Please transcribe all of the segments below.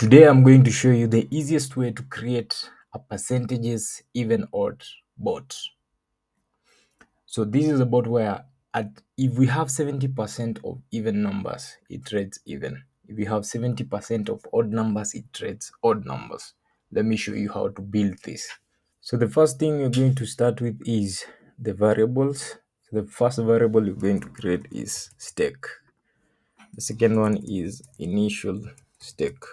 Today I'm going to show you the easiest way to create a percentages even odd bot. So this is about where if we have 70% of even numbers, it trades even. If we have 70% of odd numbers, it trades odd numbers. Let me show you how to build this. So the first thing you're going to start with is the variables. So the first variable you're going to create is stake. The second one is initial stake.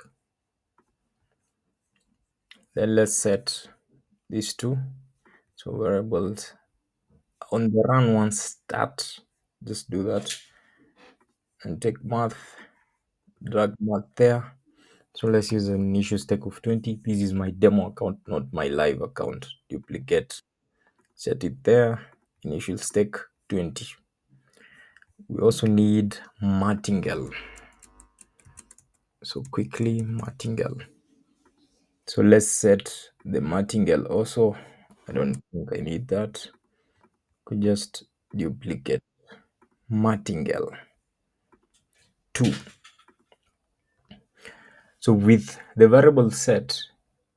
Then let's set these two. So variables on the run one start. Just do that and take math, drag math there. So let's use an initial stake of 20. This is my demo account, not my live account. Duplicate, set it there. Initial stake 20. We also need martingale. So quickly martingale. So let's set the martingale also. I don't think I need that. Could just duplicate martingale 2. So with the variable set,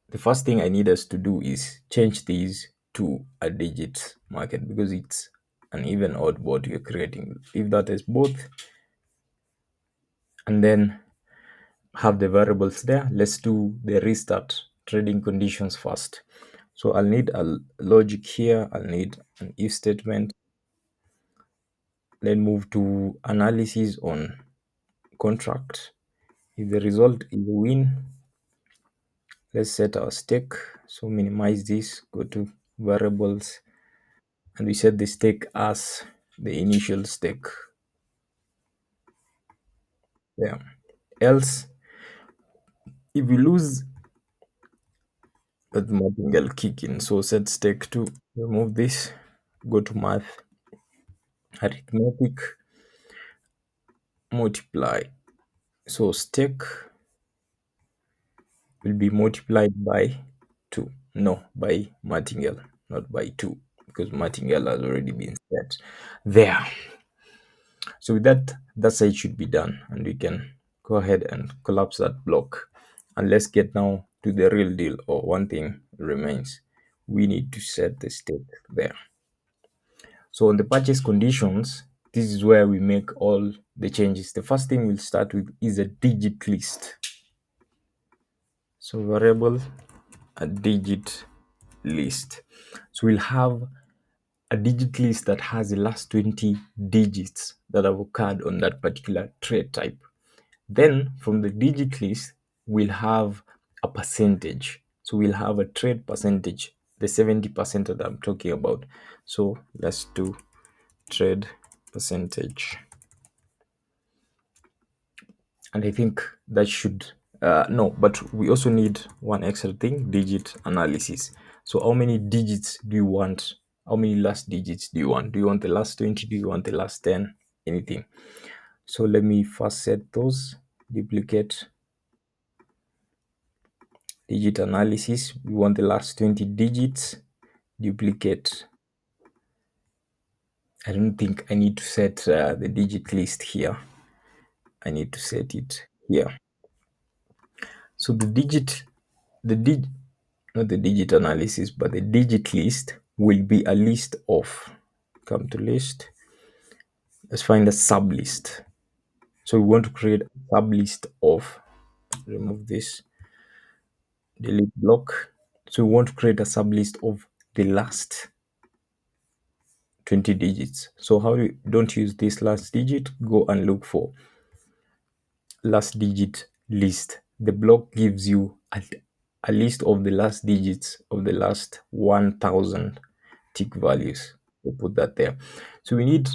the first thing I need us to do is change these to a digit market because it's an even odd board you're creating. If that is both, and then have the variables there, let's do the restart trading conditions first. So I'll need a logic here, I'll need an if statement, then move to analysis on contract. If the result is a win, let's set our stake. So minimize this, go to variables, and we set the stake as the initial stake. Yeah. Else, if we lose, that martingale kick in. So set stake to remove this, go to math, arithmetic, multiply. So stake will be multiplied by 2. No, by martingale, not by 2, because martingale has already been set there. So with that side should be done, and we can go ahead and collapse that block. And let's get now to the real deal, or one thing remains. We need to set the stake there. So on the purchase conditions, this is where we make all the changes. The first thing we'll start with is a digit list. So variable, a digit list. So we'll have a digit list that has the last 20 digits that have occurred on that particular trade type. Then from the digit list, we'll have a percentage. So we'll have a trade percentage, the 70% that I'm talking about. So let's do trade percentage. And I think that should, no, but we also need one extra thing, digit analysis. So how many digits do you want? How many last digits do you want? Do you want the last 20? Do you want the last 10? Anything. So let me first set those, duplicate digit analysis. We want the last 20 digits, duplicate. I don't think I need to set the digit list here. I need to set it here. So the dig, not the digit analysis, but the digit list will be a list of, come to list, let's find a sub list. So we want to create a sub list of, remove this, delete block. So we want to create a sub list of the last 20 digits. So how do you don't use this last digit, go and look for last digit list. The block gives you a list of the last digits of the last 1000 tick values. We'll put that there. So we need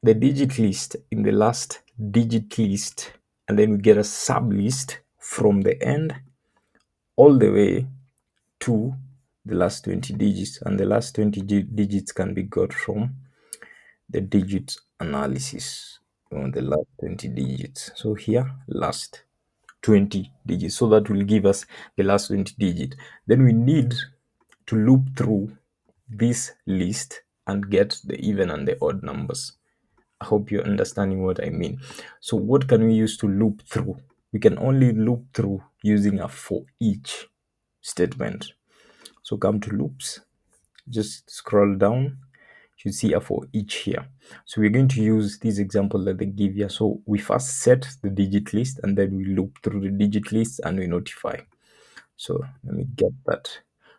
the digit list in the last digit list, and then we get a sub list from the end all the way to the last 20 digits, and the last 20 digits can be got from the digit analysis on the last 20 digits. So here, last 20 digits. So that will give us the last 20 digit. Then we need to loop through this list and get the even and the odd numbers. I hope you're understanding what I mean. So what can we use to loop through? we can only loop through using a for each statement. So come to loops, just scroll down, you see a for each here. So we're going to use this example that they give here. So we first set the digit list and then we loop through the digit list and we notify. So let me get that.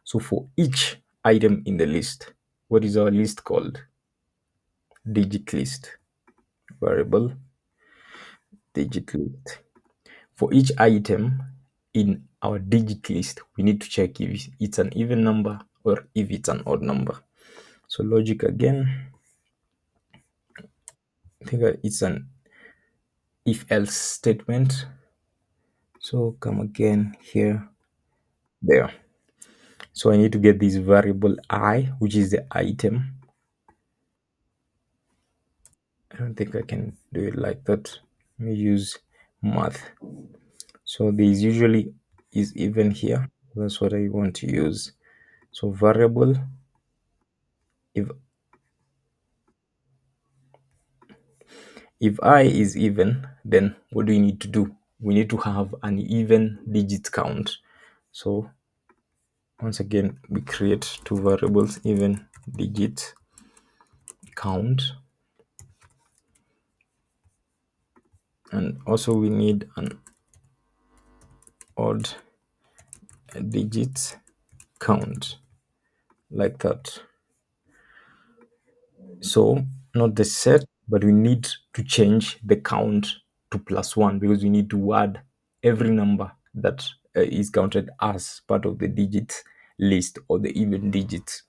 So for each item in the list, what is our list called? Digit list. Variable digit list. For each item in our digit list, we need to check if it's an even number or if it's an odd number. So logic again, I think that it's an if else statement. So come again here, there. So I need to get this variable I, which is the item. I don't think I can do it like that. Let me use math. So there's usually is even here. That's what I want to use. So variable, if I is even, then what do we need to do? We need to have an even digit count. So once again, we create two variables, even digit count, and also we need an odd digit count, like that. So not the set, but we need to change the count to +1 because we need to add every number that is counted as part of the digits list or the even digits.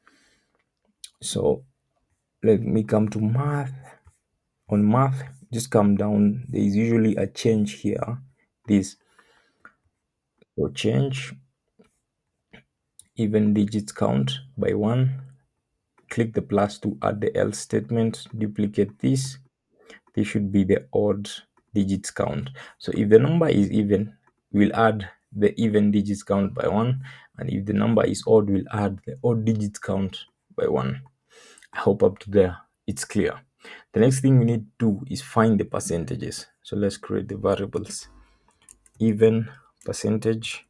So let me come to math. On math, just come down. There is usually a change here. This, so change even digits count by 1. Click the plus to add the else statement. Duplicate this. This should be the odd digits count. So if the number is even, we'll add the even digits count by 1, and if the number is odd, we'll add the odd digits count by 1. I hope up to there it's clear. The next thing we need to do is find the percentages. So let's create the variables. Even percentage,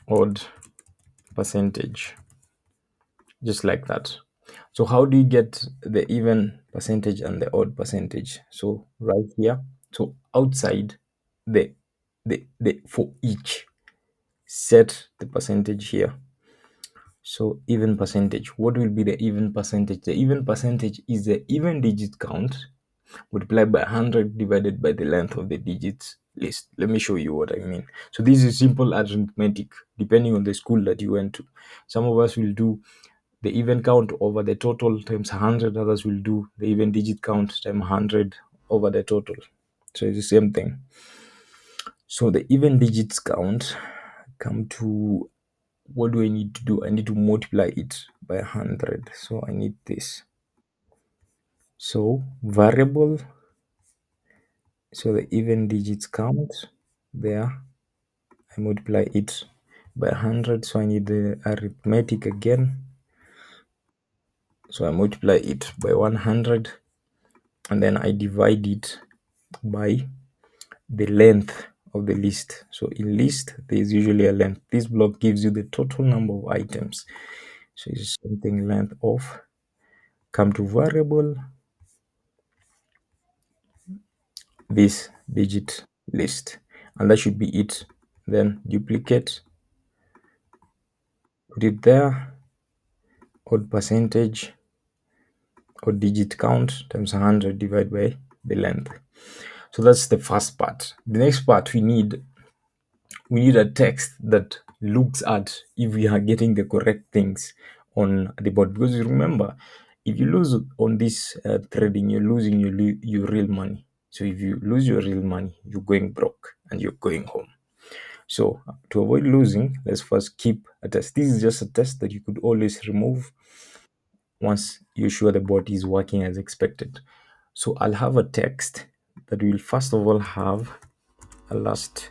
odd percentage, just like that. So how do you get the even percentage and the odd percentage? So right here, so outside the for each, set the percentage here. So even percentage, what will be the even percentage? The even percentage is the even digit count multiplied by 100 divided by the length of the digits list. Let me show you what I mean. So this is simple arithmetic depending on the school that you went to. Some of us will do the even count over the total times 100. Others will do the even digit count times 100 over the total. So it's the same thing. So the even digits count, come to, what do I need to do? I need to multiply it by 100. So I need this. So variable, so the even digits count there, I multiply it by 100. So I need the arithmetic again. So I multiply it by 100 and then I divide it by the length of the list. So in list, there is usually a length. This block gives you the total number of items. So it's something length of, come to variable, this digit list, and that should be it. Then duplicate, put it there, odd percentage or digit count times 100 divided by the length. So that's the first part. The next part, we need a text that looks at if we are getting the correct things on the board, because you remember, if you lose on this trading, you're losing your real money. So if you lose your real money, you're going broke and you're going home. So to avoid losing, let's first keep a test. This is just a test that you could always remove once you're sure the bot is working as expected. So I'll have a text that will first of all have a last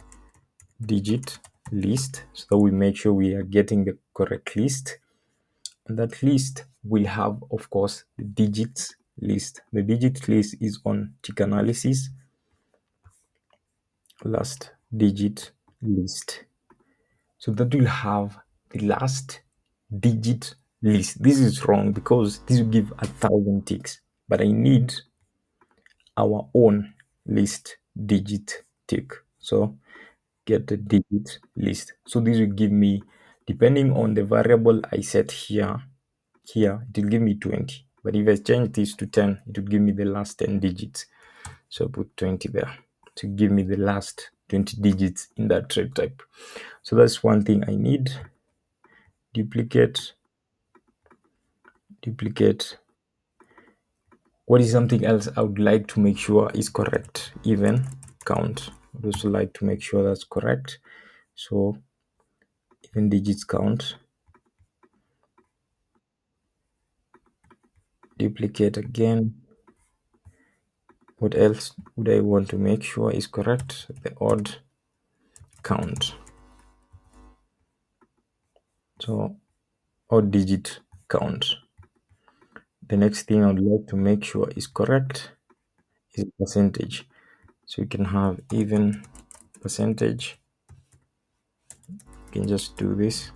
digit list, so that we make sure we are getting the correct list. And that list will have, of course, the digits list. The digit list is on tick analysis, last digit list. So that will have the last digit list. This is wrong because this will give 1,000 ticks, but I need our own list digit tick. So get the digit list. So this will give me, depending on the variable I set here, it will give me 20. But if I change this to 10, it will give me the last 10 digits. So I put 20 there to give me the last 20 digits in that trade type. So that's one thing I need. Duplicate, duplicate. What is something else I would like to make sure is correct? Even count. I would also like to make sure that's correct. So even digits count. Duplicate again. What else would I want to make sure is correct? The odd count. So odd digit count. The next thing I would like to make sure is correct is percentage. So you can have even percentage. You can just do this.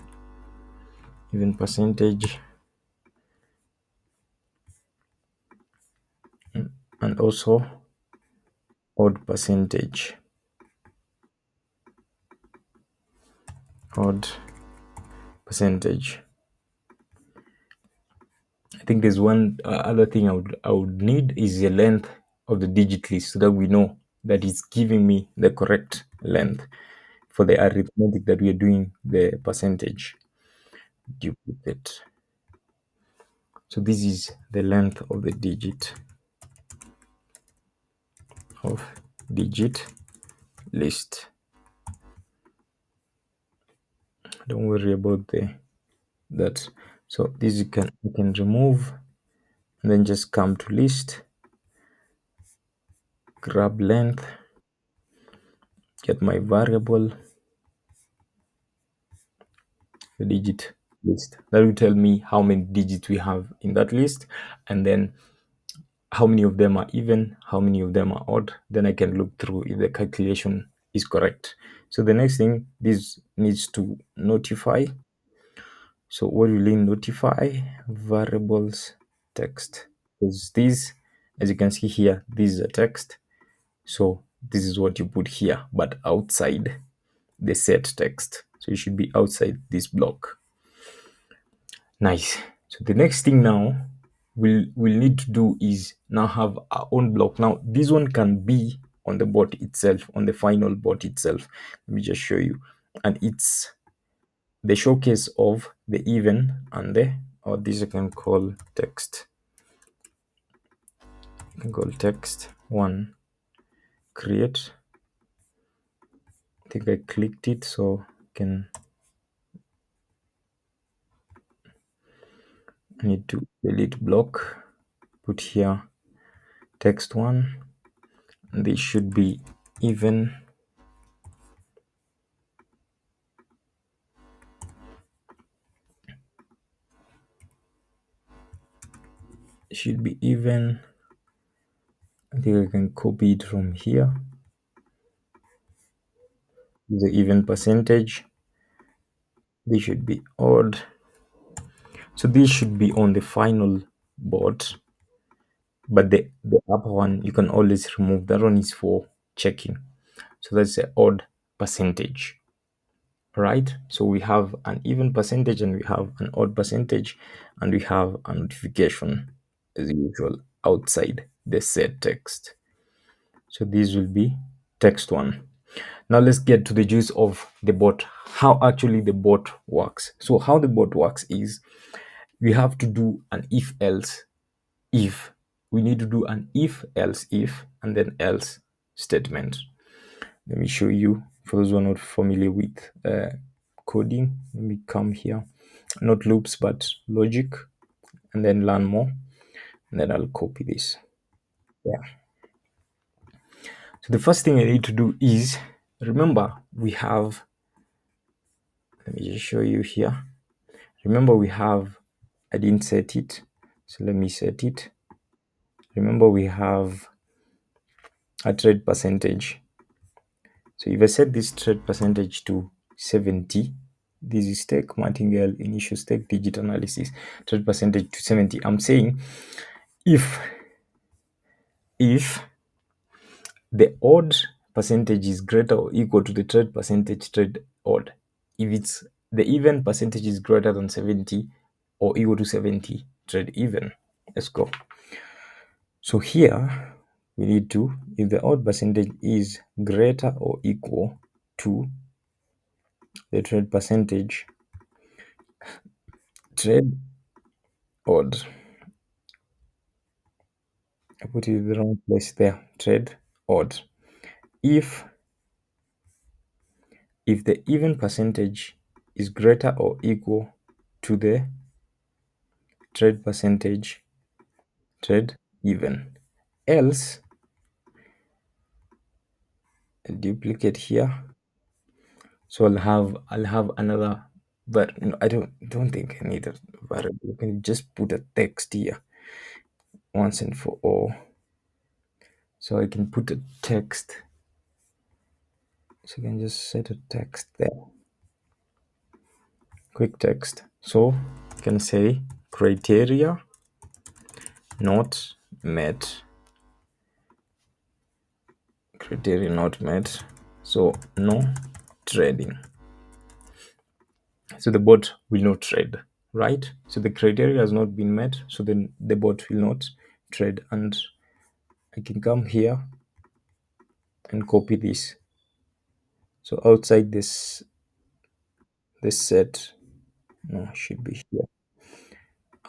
Even percentage. And also odd percentage. Odd percentage. I think there's one other thing I would need is the length of the digit list so that we know that it's giving me the correct length for the arithmetic that we are doing the percentage. Duplicate. So this is the length of the digit of digit list. Don't worry about that. So this you can remove and then just come to list, grab length, get my variable, the digit list. That will tell me how many digits we have in that list, and then how many of them are even, how many of them are odd. Then I can look through if the calculation is correct. So the next thing, this needs to notify. So what will it notify? Variables text. Because this, as you can see here, this is a text. So this is what you put here, but outside the set text. So it should be outside this block. Nice. So the next thing now we'll need to do is now have our own block. Now this one can be on the bot itself, on the final bot itself. Let me just show you. And it's the showcase of the even and the, or this I can call text. I can call text one create. I think I clicked it, so I need to delete block, put here text one, and this should be even. It should be even. I think I can copy it from here. The even percentage. This should be odd. So this should be on the final bot, but the upper one you can always remove. That one is for checking. So that's the odd percentage, right? So we have an even percentage and we have an odd percentage, and we have a notification as usual outside the set text. So this will be text one. Now let's get to the juice of the bot, how actually the bot works. So how the bot works is we have to do an if. We need to do an if, and then else statement. Let me show you for those who are not familiar with coding. Let me come here, not loops, but logic, and then learn more. And then I'll copy this. Yeah. So the first thing I need to do is remember we have, let me just show you here. Remember we have, I didn't set it. So let me set it. remember we have a trade percentage. So if I set this trade percentage to 70, this is stake martingale initial stake digit analysis, trade percentage to 70. I'm saying if the odd percentage is greater or equal to the trade percentage trade odd. If it's the even percentage is greater than 70 or equal to 70, trade even. Let's go. So here we need to, if the odd percentage is greater or equal to the trade percentage trade odd. I put it in the wrong place there. Trade odd. If the even percentage is greater or equal to the trade percentage trade even, else I'll duplicate here. So I'll have another, but no, I don't think I need a variable. You can just put a text here once and for all. So I can put a text. So you can just set a text there. Quick text. So you can say criteria not met. Criteria not met. So no trading. So the bot will not trade, right? So the criteria has not been met, so then the bot will not trade. And I can come here and copy this. So outside this set, no, should be here.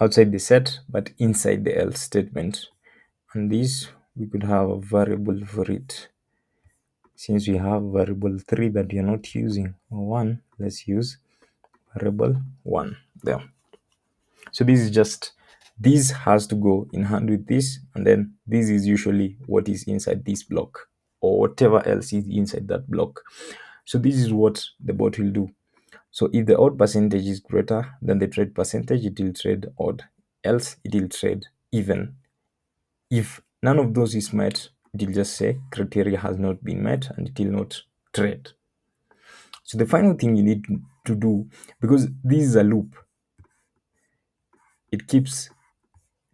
Outside the set, but inside the else statement. And this we could have a variable for it. Since we have variable 3 that we are not using, or 1, let's use variable 1 there. So this has to go in hand with this, and then this is usually what is inside this block or whatever else is inside that block. So this is what the bot will do. So if the odd percentage is greater than the trade percentage, it will trade odd, else it will trade even. If none of those is met, it will just say criteria has not been met and it will not trade. So the final thing you need to do, because this is a loop, it keeps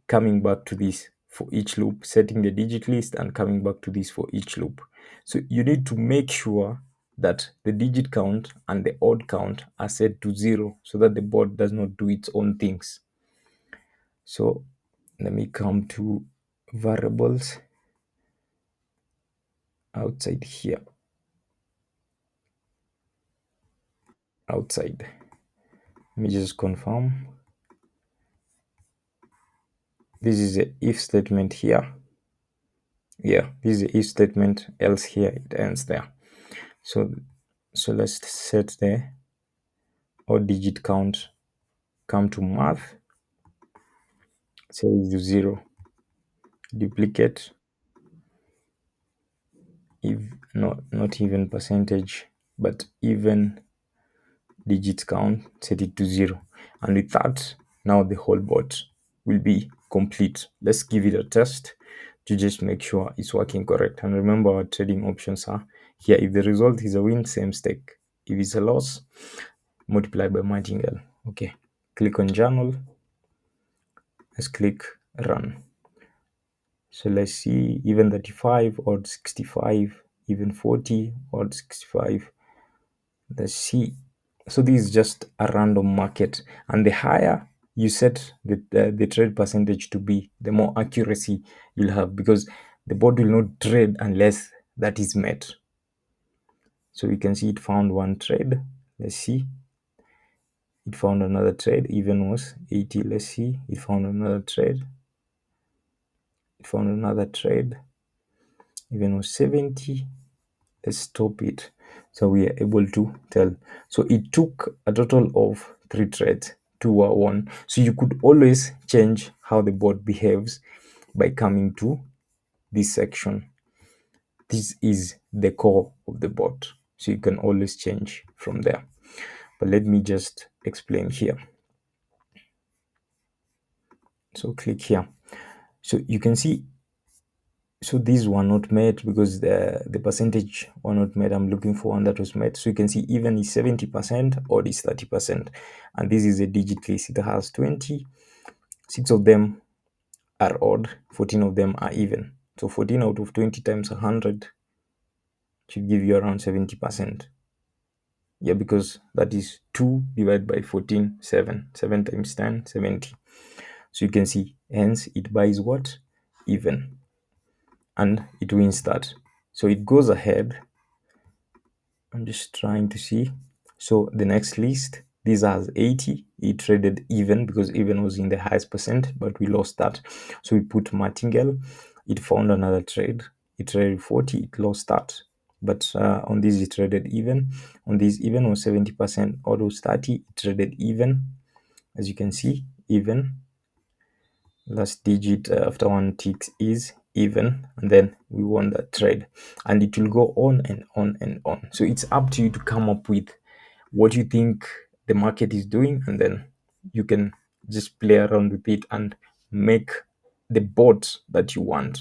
coming back to this for each loop, setting the digit list and coming back to this for each loop. So you need to make sure that the digit count and the odd count are set to 0 so that the board does not do its own things. So let me come to variables outside here. Outside. Let me just confirm. This is a if statement here. Yeah, this is a if statement, else here it ends there. So let's set the odd digit count, come to math, say to 0, duplicate, if not even percentage but even digit count, set it to 0, and with that now the whole bot will be complete. Let's give it a test to just make sure it's working correct. And remember, our trading options are here. If the result is a win, same stake. If it's a loss, multiply by martingale. Okay, click on journal. Let's click run. So let's see, even 35 or 65, even 40 or 65. Let's see. So this is just a random market, and the higher you set the trade percentage to be, the more accuracy you'll have, because the board will not trade unless that is met. So we can see it found one trade. Let's see. It found another trade, even was 80. Let's see. It found another trade. It found another trade, even was 70. Let's stop it. So we are able to tell. So it took a total of 3 trades, 2 were won. So you could always change how the board behaves by coming to this section. This is the core of the bot, so you can always change from there. But let me just explain here. So click here. So you can see So these were not met because the percentage were not met. I'm looking for one that was met. So you can see even is 70%, odd is 30%. And this is a digit list. It has 20, 6 of them are odd, 14 of them are even. So 14 out of 20 times 100 should give you around 70%. Yeah, because that is 2 divided by 14, 7. 7 times 10, 70. So you can see, hence it buys what? Even. And it wins that. So it goes ahead. I'm just trying to see. So the next list, this has 80. It traded even because even was in the highest percent, but we lost that. So we put martingale. It found another trade. It traded 40. It lost that. But on this, it traded even. On this, even was 70%. Odd was 30. It traded even. As you can see, even. Last digit after one ticks is even, and then we won that trade, and it will go on and on and on. So it's up to you to come up with what you think the market is doing, and then you can just play around with it and make the bot that you want.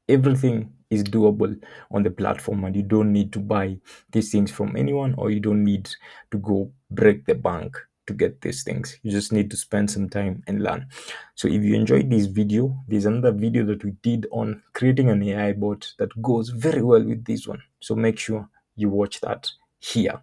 Everything is doable on the platform, and you don't need to buy these things from anyone, or you don't need to go break the bank to get these things. You just need to spend some time and learn. So if you enjoyed this video, there's another video that we did on creating an AI bot that goes very well with this one. So make sure you watch that here.